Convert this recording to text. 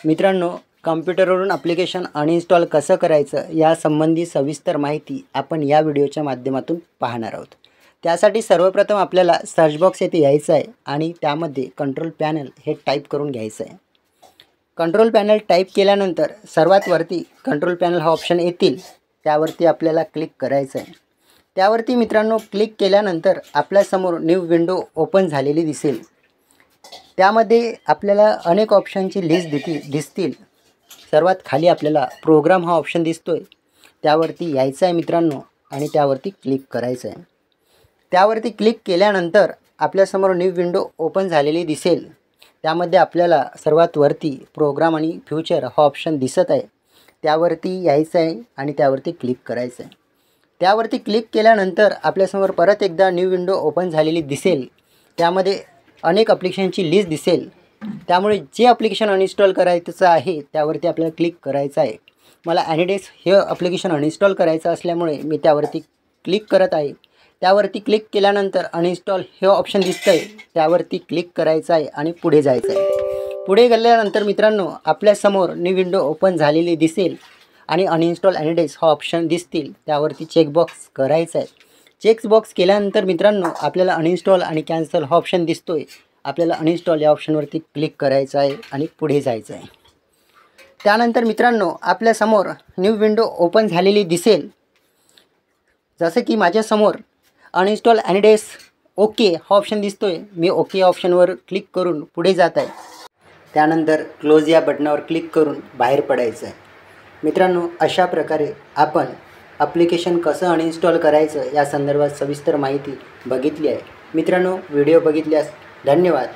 मित्रांनो, कॉम्प्युटरवरून application uninstall कसं करायचं यासंबंधी सविस्तर माहिती आपण या व्हिडिओच्या माध्यमातून पाहणार आहोत। त्यासाठी सर्वप्रथम आपल्याला सर्च बॉक्स येथे यायचं आहे आणि त्यामध्ये कंट्रोल पॅनल हे टाईप करून घ्यायचं आहे। कंट्रोल पॅनल टाईप केल्यानंतर सर्वात वरती कंट्रोल पॅनल हा ऑप्शन येतील, त्यावरती आपल्याला क्लिक करायचं आहे। त्यावरती मित्रांनो क्लिक केल्यानंतर आपल्यासमोर न्यू विंडो ओपन झालेली दिसेल। त्यामध्ये आपल्याला अनेक ऑप्शनची लिस्ट दिसतील। सर्वात खाली आपल्याला प्रोग्राम हा ऑप्शन दिसतोय, त्यावरती यायचं आहे मित्रांनो आणि त्यावरती क्लिक करायचं आहे। त्यावरती क्लिक केल्यानंतर आपल्यासमोर न्यू विंडो ओपन झालेली दिसेल। त्यामध्ये आपल्याला सर्वात वरती प्रोग्राम आणि फ्युचर हा ऑप्शन दिसत आहे, त्यावरती यायचं आहे आणि त्यावरती क्लिक करायचं आहे। त्यावरती क्लिक केल्यानंतर आपल्यासमोर परत एकदा न्यू विंडो ओपन झालेली दिसेल। त्यामध्ये अनेक ॲप्लिकेशनची लिस्ट दिसेल। त्यामुळे जे ॲप्लिकेशन अनइन्स्टॉल करायचं आहे त्यावरती आपल्याला क्लिक करायचं आहे। मला ॲनिडेस्क हे ॲप्लिकेशन अनइन्स्टॉल करायचं असल्यामुळे मी त्यावरती क्लिक करत आहे। त्यावरती क्लिक केल्यानंतर अनइन्स्टॉल हे ऑप्शन दिसतंय, त्यावरती क्लिक करायचं आहे आणि पुढे जायचं आहे। पुढे गेल्यानंतर मित्रांनो आपल्यासमोर न्यू विंडो ओपन झालेली दिसेल आणि अनइन्स्टॉल ॲनिडेस्क हा ऑप्शन दिसतील, त्यावरती चेकबॉक्स करायचं आहे। चेकबॉक्स केल्यानंतर मित्रांनो आपल्याला अनइन्स्टॉल आणि कॅन्सल हा ऑप्शन दिसतोय। आपल्याला अनइन्स्टॉल या ऑप्शनवरती क्लिक करायचं आहे आणि पुढे जायचं आहे। त्यानंतर मित्रांनो आपल्यासमोर न्यू विंडो ओपन झालेली दिसेल। जसं की माझ्यासमोर अनइन्स्टॉल ॲनिडेस्क ओके हा ऑप्शन दिसतोय, मी ओके ऑप्शनवर क्लिक करून पुढे जात आहे। त्यानंतर क्लोज या बटनावर क्लिक करून बाहेर पडायचं आहे। मित्रांनो, अशा प्रकारे आपण ॲप्लिकेशन कसं अनइन्स्टॉल करायचं या संदर्भात सविस्तर माहिती बघितली आहे। मित्रांनो, व्हिडिओ बघितल्यास धन्यवाद।